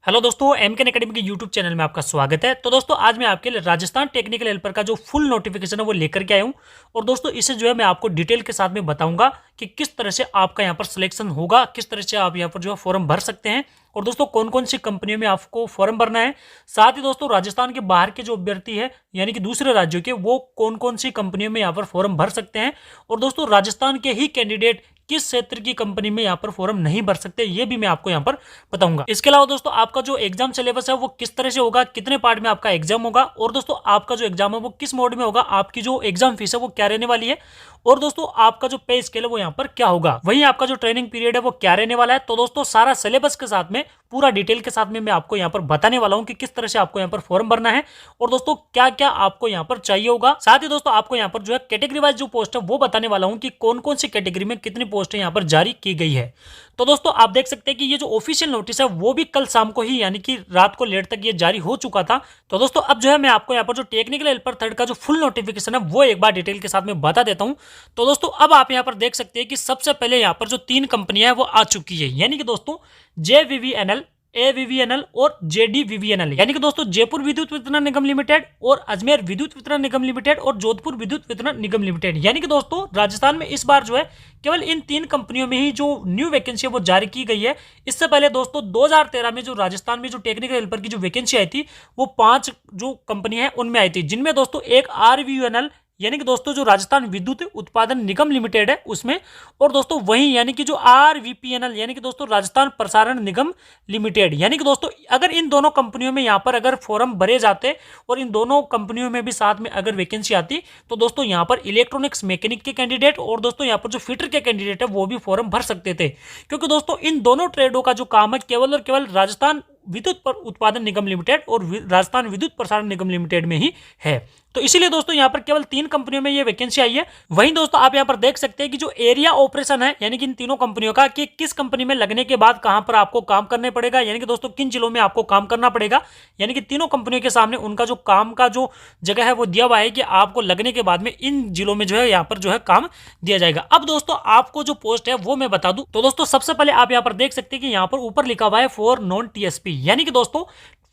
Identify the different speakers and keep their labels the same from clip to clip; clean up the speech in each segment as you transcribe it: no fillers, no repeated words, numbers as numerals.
Speaker 1: Hello दोस्तों, McCain academy के YouTube channel में आपका स्वागत है। तो दोस्तों आज मैं आपके लिए राजस्थान टेक्निकल हेल्पर का जो फुल नोटिफिकेशन है वो लेकर के आया हूँ। और दोस्तों इसे जो है मैं आपको डिटेल के साथ में बताऊंगा कि किस तरह से आपका यहाँ पर सिलेक्शन होगा, किस तरह से आप यहाँ पर जो है फॉर्म भर सकते हैं और दोस्तों कौन कौन सी कंपनियों में आपको फॉर्म भरना है। साथ ही दोस्तों राजस्थान के बाहर के जो अभ्यर्थी है यानी कि दूसरे राज्यों के, वो कौन कौन सी कंपनियों में यहाँ पर फॉर्म भर सकते हैं। और दोस्तों राजस्थान के ही कैंडिडेट किस क्षेत्र की कंपनी में यहाँ पर फॉर्म नहीं भर सकते, ये भी मैं आपको यहाँ पर बताऊंगा। इसके अलावा दोस्तों आपका जो एग्जाम सिलेबस है वो किस तरह से होगा, कितने पार्ट में आपका एग्जाम होगा, और दोस्तों आपका जो एग्जाम है वो किस मोड में होगा, आपकी जो एग्जाम फीस है वो क्या रहने वाली है, और दोस्तों आपका जो पे स्केल है वो यहाँ पर क्या होगा, वहीं आपका जो ट्रेनिंग पीरियड है वो क्या रहने वाला है। तो दोस्तों सारा सिलेबस के साथ में, पूरा डिटेल के साथ में मैं आपको यहाँ पर बताने वाला हूँ कि किस तरह से आपको यहाँ पर फॉर्म भरना है और दोस्तों क्या क्या आपको यहाँ पर चाहिए होगा। साथ ही दोस्तों आपको यहाँ पर जो है कैटेगरी वाइज जो पोस्ट है वो बताने वाला हूँ कि कौन कौन सी कैटेगरी में कितनी पोस्ट यहाँ पर जारी की गई है। तो दोस्तों आप देख सकते हैं कि ये जो ऑफिशियल नोटिस है वो भी कल शाम को ही यानी कि रात को लेट तक ये जारी हो चुका था। तो दोस्तों अब जो है मैं आपको यहाँ पर जो टेक्निकल हेल्पर थर्ड का जो फुल नोटिफिकेशन है वो एक बार डिटेल के साथ में बता देता हूँ। तो दोस्तों अब आप यहाँ पर देख सकते हैं कि सबसे पहले यहाँ पर जो 3 कंपनियां हैं वो आ चुकी है, यानी कि दोस्तों JVVNL, AVVNL और JDVVNL, यानी कि दोस्तों जयपुर विद्युत वितरण निगम लिमिटेड और अजमेर विद्युत वितरण निगम लिमिटेड और जोधपुर विद्युत वितरण निगम लिमिटेड। यानी कि दोस्तों राजस्थान में इस बार जो है केवल इन 3 कंपनियों में ही जो न्यू वैकेंसी है वो जारी की गई है। इससे पहले दोस्तों 2013 में जो राजस्थान में जो टेक्निकल हेल्पर की जो वैकेंसी आई थी वो 5 जो कंपनी है उनमें आई थी, जिनमें दोस्तों एक RVUNL यानी कि दोस्तों जो राजस्थान विद्युत उत्पादन निगम लिमिटेड है उसमें, और दोस्तों वहीं यानी कि जो RVPNL यानी कि दोस्तों राजस्थान प्रसारण निगम लिमिटेड। यानी कि दोस्तों अगर इन दोनों कंपनियों में यहाँ पर अगर फॉर्म भरे जाते और इन दोनों कंपनियों में भी साथ में अगर वैकेंसी आती तो दोस्तों यहाँ पर इलेक्ट्रॉनिक्स मैकेनिक के कैंडिडेट और दोस्तों यहाँ पर जो फिटर के कैंडिडेट है वो भी फॉर्म भर सकते थे, क्योंकि दोस्तों इन दोनों ट्रेडों का जो काम है केवल और केवल राजस्थान विद्युत उत्पादन निगम लिमिटेड और राजस्थान विद्युत प्रसारण निगम लिमिटेड में ही है। तो इसीलिए दोस्तों यहाँ पर केवल 3 कंपनियों में ये वैकेंसी आई है। वहीं दोस्तों आप यहाँ पर देख सकते हैं कि जो एरिया ऑपरेशन है यानी कि इन तीनों कंपनियों का, कि किस कंपनी में लगने के बाद कहां पर आपको काम करने पड़ेगा, यानी कि दोस्तों किन जिलों में आपको काम करना पड़ेगा, यानी कि तीनों कंपनियों के सामने उनका जो काम का जो जगह है वो दिया हुआ है कि आपको लगने के बाद में इन जिलों में जो है यहाँ पर जो है काम दिया जाएगा। अब दोस्तों आपको जो पोस्ट है वो मैं बता दूं। तो दोस्तों सबसे पहले आप यहाँ पर देख सकते हैं कि यहाँ पर ऊपर लिखा हुआ है फॉर नॉन TSP, यानी कि दोस्तों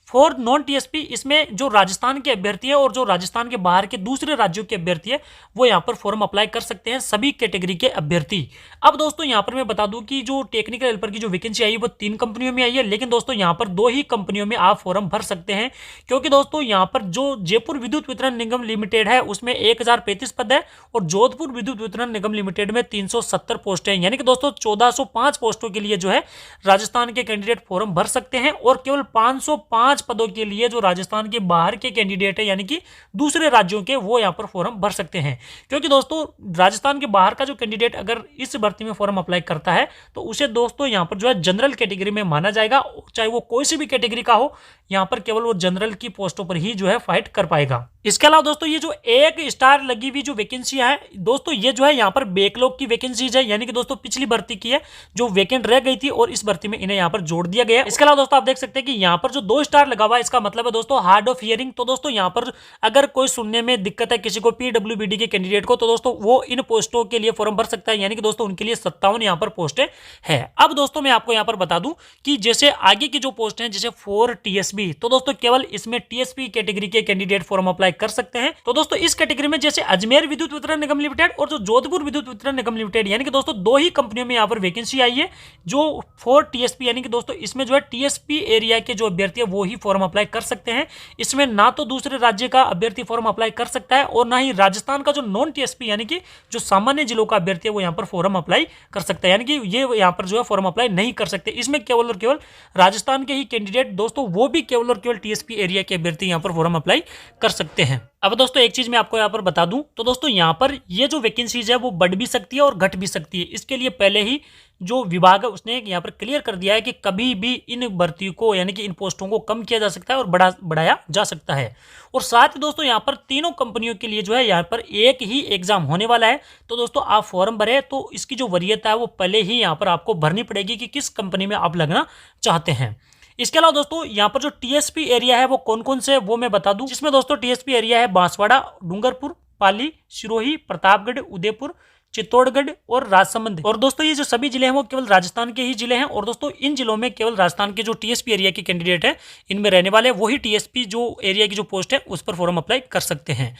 Speaker 1: फॉर नॉन TSP, इसमें जो राजस्थान के अभ्यर्थी है और जो राजस्थान के बाहर के दूसरे राज्यों के अभ्यर्थी है वो यहाँ पर फॉर्म अप्लाई कर सकते हैं, सभी कैटेगरी के अभ्यर्थी। अब दोस्तों यहाँ पर मैं बता दूं कि जो टेक्निकल हेल्पर की जो वैकेंसी आई है वो 3 कंपनियों में आई है, लेकिन दोस्तों यहाँ पर 2 ही कंपनियों में आप फॉर्म भर सकते हैं, क्योंकि दोस्तों यहाँ पर जो जयपुर विद्युत वितरण निगम लिमिटेड है उसमें 1035 पद है और जोधपुर विद्युत वितरण निगम लिमिटेड में 370 पोस्ट है, यानी कि दोस्तों 1405 पोस्टों के लिए जो है राजस्थान के कैंडिडेट फॉर्म भर सकते हैं और केवल 505 पदों के लिए जो राजस्थान के बाहर के कैंडिडेट है यानी कि दूसरे राज्यों के, वो यहां पर फॉर्म भर सकते हैं। क्योंकि दोस्तों राजस्थान के बाहर का जो कैंडिडेट अगर इस भर्ती में फॉर्म अप्लाई करता है तो उसे दोस्तों यहां पर जो है जनरल कैटेगरी में माना जाएगा, चाहे वो कोई सी भी कैटेगरी का हो, यहां पर केवल वो जनरल की पोस्टों पर ही जो है फाइट कर पाएगा। इसके अलावा दोस्तों ये जो 1 स्टार लगी हुई जो वैकेंसी है दोस्तों, ये जो है यहाँ पर बैकलॉग की वैकेंसीज है, यानी कि दोस्तों पिछली भर्ती की है जो वैकेंट रह गई थी और इस भर्ती में इन्हें यहाँ पर जोड़ दिया गया। इसके अलावा दोस्तों आप देख सकते हैं कि यहाँ पर जो 2 स्टार लगा हुआ है इसका मतलब है दोस्तों हार्ड ऑफ हियरिंग। तो दोस्तों यहाँ पर अगर कोई सुनने में दिक्कत है किसी को, PWBD के कैंडिडेट को, तो दोस्तों वो इन पोस्टों के लिए फॉर्म भर सकता है, यानी कि दोस्तों उनके लिए 57 यहाँ पर पोस्टें है। अब दोस्तों मैं आपको यहाँ पर बता दूं कि जैसे आगे की जो पोस्ट है जैसे 4 TSB, तो दोस्तों केवल इसमें TSP कैटेगरी के कैंडिडेट फॉर्म अप्लाई कर सकते हैं। तो दोस्तों इस कैटेगरी में जैसे अजमेर विद्युत वितरण निगम लिमिटेड और जो जोधपुर विद्युत वितरण निगम लिमिटेड, यानी कि दोस्तों 2 ही कंपनियों में यहाँ पर वैकेंसी आई है जो 4 TSP, यानी कि दोस्तों इसमें जो है TSP एरिया के जो अभ्यर्थी है वो ही फॉर्म अप्लाई कर सकते हैं। इसमें ना तो दूसरे राज्य का अभ्यर्थी फॉर्म अप्लाई कर सकता है और ना ही राजस्थान का जो नॉन TSP यानी कि जो सामान्य जिलों का अभ्यर्थी है वो यहाँ पर फॉर्म अप्लाई कर सकता है, यानी कि ये यहाँ पर जो है फॉर्म अप्लाई नहीं कर सकते। इसमें केवल और केवल राजस्थान के ही कैंडिडेट दोस्तों, वो भी केवल और केवल TSP एरिया के अभ्यर्थी यहाँ पर फॉर्म अप्लाई कर सकते हैं। अब दोस्तों एक चीज मैं आपको यहाँ पर बता दूं, तो दोस्तों यहाँ पर ये जो वैकेंसीज है वो बढ़ भी सकती है और घट भी सकती है। इसके लिए पहले ही जो विभाग है उसने यहाँ पर क्लियर कर दिया है कि कभी भी इन भर्ती को यानी कि इन पोस्टों को कम किया जा सकता है और बढ़ाया जा सकता है। और साथ ही दोस्तों यहाँ पर तीनों कंपनियों के लिए जो है यहाँ पर एक ही एग्जाम होने वाला है। तो दोस्तों आप फॉर्म भरे तो इसकी जो वरीयता है वो पहले ही यहाँ पर आपको भरनी पड़ेगी कि किस कंपनी में आप लगना चाहते हैं। इसके अलावा दोस्तों यहाँ पर जो TSP एरिया है वो कौन कौन से वो मैं बता दूं, जिसमें दोस्तों TSP एरिया है बांसवाड़ा, डूंगरपुर, पाली, सिरोही, प्रतापगढ़, उदयपुर, चित्तौड़गढ़ और राजसमंद। और दोस्तों ये जो सभी जिले हैं वो केवल राजस्थान के ही जिले हैं। और दोस्तों इन जिलों में केवल राजस्थान के जो टीएसपी एरिया के कैंडिडेट है इनमें रहने वाले वही टीएसपी जो एरिया की जो पोस्ट है उस पर फॉर्म अप्लाई कर सकते हैं।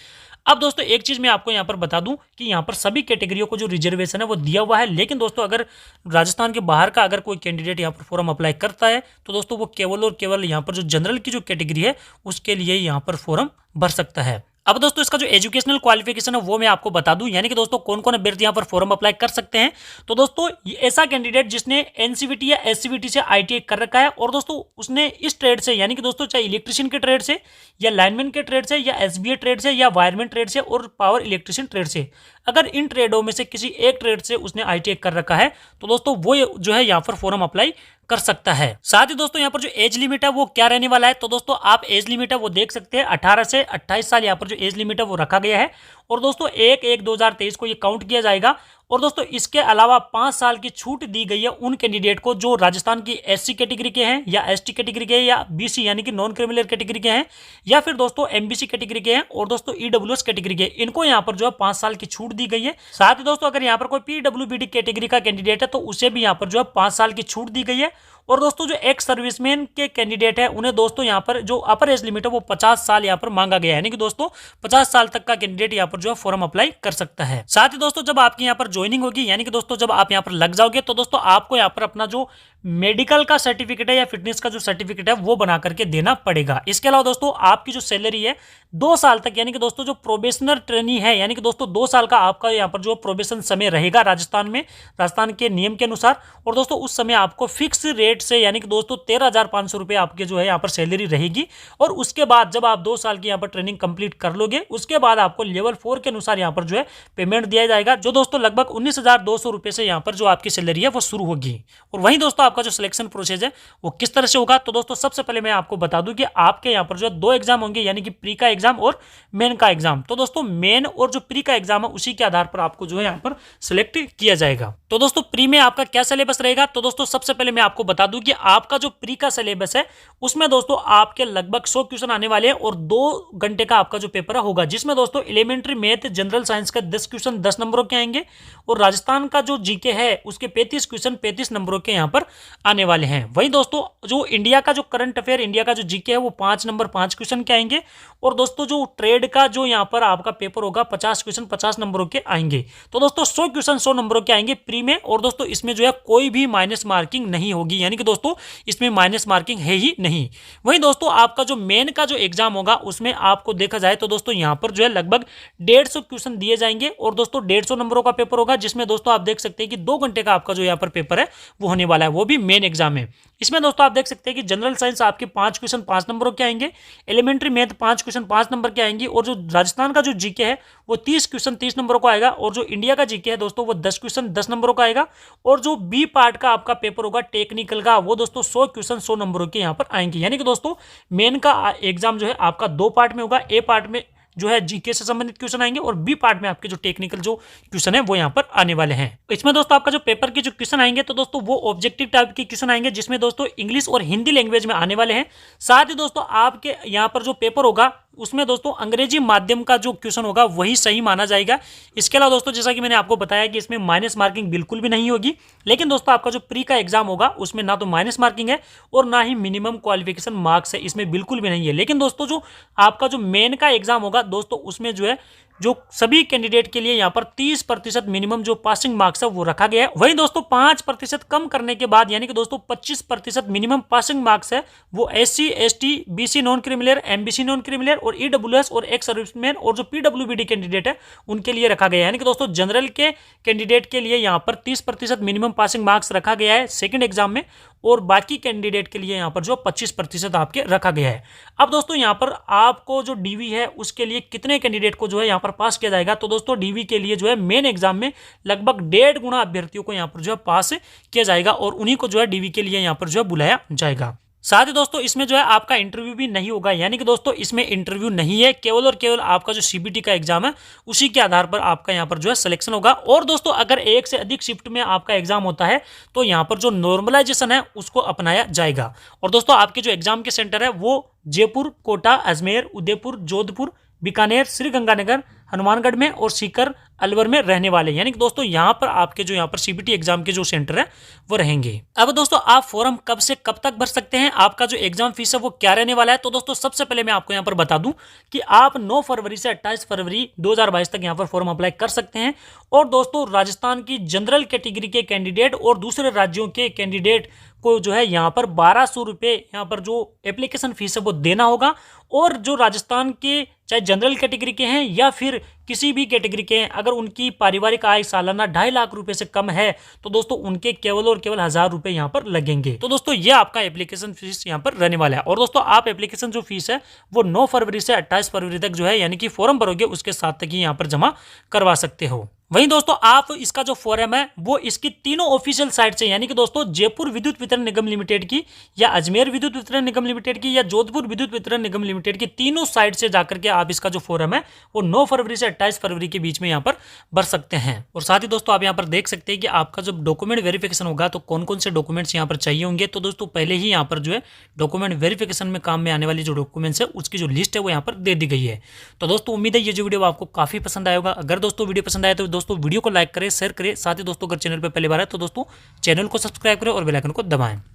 Speaker 1: अब दोस्तों एक चीज मैं आपको यहाँ पर बता दूं कि यहाँ पर सभी कैटेगरियों को जो रिजर्वेशन है वो दिया हुआ है, लेकिन दोस्तों अगर राजस्थान के बाहर का अगर कोई कैंडिडेट यहाँ पर फॉर्म अप्लाई करता है तो दोस्तों वो केवल और केवल यहाँ पर जो जनरल की जो कैटेगरी है उसके लिए यहाँ पर फॉर्म भर सकता है। अब दोस्तों इसका जो एजुकेशनल क्वालिफिकेशन है वो मैं आपको बता दूं, यानी कि दोस्तों कौन कौन अभ्यर्थी यहाँ पर फॉर्म अप्लाई कर सकते हैं। तो दोस्तों ऐसा कैंडिडेट जिसने एनसीवीटी या एससीवीटी से आईटीआई कर रखा है और दोस्तों उसने इस ट्रेड से, यानी कि दोस्तों चाहे इलेक्ट्रिशियन के ट्रेड से या लाइनमैन के ट्रेड से या एसबीए ट्रेड से या वायरमैन ट्रेड से और पावर इलेक्ट्रिशियन ट्रेड से, अगर इन ट्रेडों में से किसी एक ट्रेड से उसने आईटीआई कर रखा है तो दोस्तों वो जो है यहाँ पर फॉर्म अप्लाई कर सकता है। साथ ही दोस्तों यहाँ पर जो एज लिमिट है वो क्या रहने वाला है, तो दोस्तों आप एज लिमिट है वो देख सकते हैं 18 से 28 साल यहाँ पर जो एज लिमिट है वो रखा गया है। और दोस्तों 1/1/2023 को ये काउंट किया जाएगा। और दोस्तों इसके अलावा 5 साल की छूट दी गई है उन कैंडिडेट को जो राजस्थान की एससी कैटेगरी के हैं या एसटी कैटेगरी के हैं या बीसी यानी कि नॉन क्रिमिनल कैटेगरी के हैं या फिर दोस्तों एमबीसी कैटेगरी के हैं और दोस्तों ईडब्ल्यूएस कैटेगरी के, इनको यहाँ पर जो है 5 साल की छूट दी गई है। साथ ही दोस्तों अगर यहाँ पर कोई पीडब्ल्यूबीडी कैटेगरी का कैंडिडेट है तो उसे भी यहाँ पर जो है 5 साल की छूट दी गई है। और दोस्तों जो एक्स सर्विसमैन के कैंडिडेट है उन्हें दोस्तों यहाँ पर जो अपर एज लिमिट है वो 50 साल यहाँ पर मांगा गया है, यानी कि दोस्तों 50 साल तक का कैंडिडेट यहाँ पर जो है फॉर्म अप्लाई कर सकता है। साथ ही दोस्तों जब आपकी यहाँ पर ज्वाइनिंग होगी, यानी कि दोस्तों जब आप यहाँ पर लग जाओगे तो दोस्तों आपको यहाँ पर अपना जो मेडिकल का सर्टिफिकेट है या फिटनेस का जो सर्टिफिकेट है वो बना करके देना पड़ेगा। इसके अलावा दोस्तों आपकी जो सैलरी है 2 साल तक, यानी कि दोस्तों जो प्रोबेशनर ट्रेनी है, यानी कि दोस्तों 2 साल का आपका यहाँ पर जो प्रोबेशन समय रहेगा राजस्थान में, राजस्थान के नियम के अनुसार। और दोस्तों उस समय आपको फिक्स रेट से यानी कि दोस्तों 13,500 रुपये आपके जो है यहाँ पर सैलरी रहेगी। और उसके बाद जब आप 2 साल की यहाँ पर ट्रेनिंग कंप्लीट कर लोगे उसके बाद आपको लेवल 4 के अनुसार यहाँ पर जो है पेमेंट दिया जाएगा, जो दोस्तों लगभग 19,200 रुपये से यहाँ पर जो आपकी सैलरी है वो शुरू होगी। और वहीं दोस्तों आपका जो सिलेक्शन प्रोसेस है वो किस तरह से होगा, तो दोस्तों सबसे पहले मैं आपको बता दूं कि आपके यहाँ पर जो है 2 एग्जाम होंगे, यानी कि प्री का एग्जाम और मेन का एग्जाम। तो दोस्तों मेन और जो प्री का एग्जाम है उसी के आधार पर आपको जो है यहाँ पर सिलेक्ट किया जाएगा। तो दोस्तों प्री में आपका क्या सिलेबस रहेगा, तो दोस्तों सबसे पहले मैं आपको बता दूं कि आपका जो प्री का सिलेबस है उसमें दोस्तों आपके लगभग 100 क्वेश्चन आने वाले हैं और 2 घंटे का आपका जो पेपर होगा, जिसमें दोस्तों एलिमेंट्री मैथ जनरल साइंस का 10 क्वेश्चन 10 नंबरों के आएंगे और राजस्थान का जो जीके है उसके 35 क्वेश्चन 35 नंबरों के यहाँ पर आने वाले हैं। वहीं दोस्तों जो इंडिया का जो करंट अफेयर, इंडिया का जो जीके है वो 5 नंबर 5 क्वेश्चन के आएंगे। और दोस्तों जो ट्रेड का जो यहाँ पर आपका पेपर होगा 50 क्वेश्चन 50 नंबरों के आएंगे। तो दोस्तों 100 क्वेश्चन 100 नंबरों के आएंगे प्री में। और दोस्तों इसमें जो है कोई भी माइनस मार्किंग नहीं होगी, यानी कि दोस्तों इसमें माइनस मार्किंग है ही नहीं। वहीं दोस्तों आपका जो मेन का जो एग्जाम होगा उसमें आपको देखा जाए तो दोस्तों यहाँ पर जो है लगभग 150 क्वेश्चन दिए जाएंगे और दोस्तों 150 नंबरों का पेपर होगा, जिसमें दोस्तों आप देख सकते हैं कि 2 घंटे का आपका जो यहाँ पर पेपर है वो होने वाला है, वो भी मेन एग्जाम है। इसमें दोस्तों आप देख सकते हैं कि जनरल साइंस आपके 5 क्वेश्चन 5 नंबरों के आएंगे, एलिमेंट्री मैथ 5 क्वेश्चन 5 नंबर के आएंगे और जो राजस्थान का जो जीके है वो 30 क्वेश्चन 30 नंबरों को आएगा और जो इंडिया का जीके है दोस्तों वो 10 क्वेश्चन 10 नंबरों का आएगा। और जो बी पार्ट का आपका पेपर होगा टेक्निकल का वो दोस्तों 100 क्वेश्चन 100 नंबरों के यहाँ पर आएंगे, यानी कि दोस्तों मेन का एग्जाम जो है आपका 2 पार्ट में होगा। ए पार्ट में जो है जीके से संबंधित क्वेश्चन आएंगे और बी पार्ट में आपके जो टेक्निकल जो क्वेश्चन है वो यहाँ पर आने वाले हैं। इसमें दोस्तों आपका जो पेपर के जो क्वेश्चन आएंगे तो दोस्तों वो ऑब्जेक्टिव टाइप के क्वेश्चन आएंगे, जिसमें दोस्तों इंग्लिश और हिंदी लैंग्वेज में आने वाले हैं। साथ ही दोस्तों आपके यहाँ पर जो पेपर होगा उसमें दोस्तों अंग्रेजी माध्यम का जो क्वेश्चन होगा वही सही माना जाएगा। इसके अलावा दोस्तों जैसा कि मैंने आपको बताया कि इसमें माइनस मार्किंग बिल्कुल भी नहीं होगी, लेकिन दोस्तों आपका जो प्री का एग्जाम होगा उसमें ना तो माइनस मार्किंग है और ना ही मिनिमम क्वालिफिकेशन मार्क्स है, इसमें बिल्कुल भी नहीं है। लेकिन दोस्तों जो आपका जो मेन का एग्जाम होगा दोस्तों उसमें जो है जो सभी कैंडिडेट के लिए यहाँ पर 30% मिनिमम जो पासिंग मार्क्स है वो रखा गया है। वहीं दोस्तों 5% कम करने के बाद यानी कि दोस्तों 25% मिनिमम पासिंग मार्क्स है वो SC ST BC non criminal MBC non criminal और ईडब्ल्यूएस और एक्स सर्विसमैन और जो पीडब्ल्यूबीडी कैंडिडेट है उनके लिए रखा गया है। यानी कि दोस्तों जनरल के कैंडिडेट के लिए यहाँ पर 30% मिनिमम पासिंग मार्क्स रखा गया है सेकंड एग्जाम में और बाकी कैंडिडेट के लिए यहाँ पर जो 25% आपके रखा गया है। अब दोस्तों यहाँ पर आपको जो डीवी है उसके लिए कितने कैंडिडेट को जो है यहाँ पर पास किया जाएगा, तो दोस्तों डीवी के लिए जो है मेन एग्जाम में लगभग 1.5 गुना अभ्यर्थियों को यहाँ पर जो है पास किया जाएगा और उन्हीं को जो है डीवी के लिए यहाँ पर जो है बुलाया जाएगा। साथ ही दोस्तों इसमें जो है आपका इंटरव्यू भी नहीं होगा, यानी कि दोस्तों इसमें इंटरव्यू नहीं है, केवल और केवल आपका जो सीबीटी का एग्जाम है उसी के आधार पर आपका यहाँ पर जो है सिलेक्शन होगा। और दोस्तों अगर एक से अधिक शिफ्ट में आपका एग्जाम होता है तो यहाँ पर जो नॉर्मलाइजेशन है उसको अपनाया जाएगा। और दोस्तों आपके जो एग्जाम के सेंटर है वो जयपुर, कोटा, अजमेर, उदयपुर, जोधपुर, बीकानेर, श्रीगंगानगर, हनुमानगढ़ में और सीकर अलवर में रहने वाले, यानी कि दोस्तों यहाँ पर आपके जो यहाँ पर सीबीटी एग्जाम के जो सेंटर है वो रहेंगे। अब दोस्तों आप फॉर्म कब से कब तक भर सकते हैं, आपका जो एग्जाम फीस है वो क्या रहने वाला है, तो दोस्तों सबसे पहले मैं आपको यहाँ पर बता दूं कि आप 9 फरवरी से 28 फरवरी 2022 तक यहाँ पर फॉर्म अप्लाई कर सकते हैं। और दोस्तों राजस्थान की जनरल कैटेगरी के कैंडिडेट और दूसरे राज्यों के कैंडिडेट को जो है यहाँ पर 1200 रुपये यहाँ पर जो एप्लीकेशन फीस है वो देना होगा। और जो राजस्थान के चाहे जनरल कैटेगरी के हैं या फिर किसी भी कैटेगरी के हैं, अगर उनकी पारिवारिक आय सालाना 2.5 लाख रुपए से कम है तो दोस्तों उनके केवल और केवल 1000 रुपए यहाँ पर लगेंगे। तो दोस्तों ये आपका एप्लीकेशन फीस यहाँ पर रहने वाला है। और दोस्तों आप एप्लीकेशन जो फीस है वो 9 फरवरी से 28 फरवरी तक जो है यानी कि फॉर्म भरोगे उसके साथ तक ही यहाँ पर जमा करवा सकते हो। वहीं दोस्तों आप इसका जो फॉर्म है वो इसकी तीनों ऑफिशियल साइट से, यानी कि दोस्तों जयपुर विद्युत वितरण निगम लिमिटेड की या अजमेर विद्युत वितरण निगम लिमिटेड की या जोधपुर विद्युत वितरण निगम लिमिटेड की, तीनों साइट से जाकर के आप इसका जो फॉर्म है वो 9 फरवरी से 28 फरवरी के बीच में यहाँ पर भर सकते हैं। और साथ ही दोस्तों आप यहाँ पर देख सकते हैं कि आपका जो डॉक्यूमेंट वेरिफिकेशन होगा तो कौन कौन से डॉक्यूमेंट्स यहाँ पर चाहिए होंगे। तो दोस्तों पहले ही यहाँ पर जो है डॉक्यूमेंट वेरिफिकेशन में काम में आने वाली जो डॉक्यूमेंट्स है उसकी जो लिस्ट है वो यहाँ पर दे दी गई है। तो दोस्तों उम्मीद है ये जो वीडियो आपको काफी पसंद आएगा। अगर दोस्तों वीडियो पसंद आए तो दोस्तों वीडियो को लाइक करें, शेयर करें। साथ ही दोस्तों अगर चैनल पर पहली बार है तो दोस्तों चैनल को सब्सक्राइब करें और बेल आइकन को दबाएं।